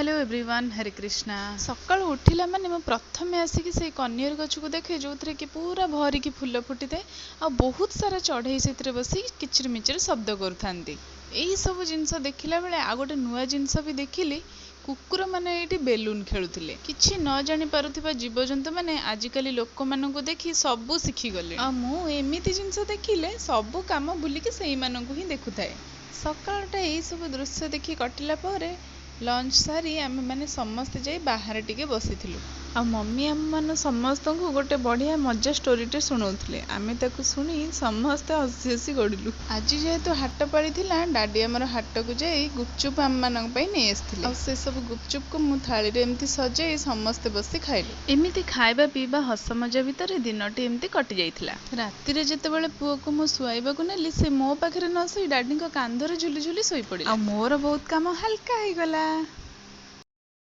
Hello everyone, हरे कृष्णा। सकाळु उठिला माने मो प्रथमे आसिकी से कनियर गछ को देखे जो कि पूरा भरिकी फूल फुटी थाए आ बहुत सारा चढ़ई से बसी किचिर मिचिर शब्द करुथांती। यही सब जिनस देखिला बेले आ गोटे नुआ जिनस भी देखिली। कुकुर माने एठी बेलून खेलुथिले। किछि न जानि पारुथिबा जीवजंतु माने आजिकाली लोक मानकु देखि सबु शिखी गले। आ मु एमिति जिनस देखिले सबु काम भूलिकी सेही मानकु ही देखुथाए। सकाळटा एही सब दृश्य देखि कटिला परे लंच सारी आम मैंने समस्ते जाई बाहर टिके बसिथिलु। आ मम्मी आम मान समस्त को गोटे बढ़िया मजा स्टोरीटे शुणाउथिले। आमे ताकु सुनी समस्ते हसी हसी गड़िलु। आज जेहेतु हाट पाड़ी थिला, डाडी आमर हाट को जाई गुपचुप आम मानक पई नै आस्थिले। आ से सब गुपचुप को मु थाली रे एम्ति सजाई समस्ते बसी खाइलु। एमिति खाइबा पीबा हस मजा भितर दिनटी एम्ति कटि जाइथिला। राति रे जेतेबेले पुओ को मु सुआइबाकु नेली, से मो पाखरे न सोई डाडी को कांधरे झुली झुली सोई पड़िला। आ मोर बहुत काम हल्का हो गला।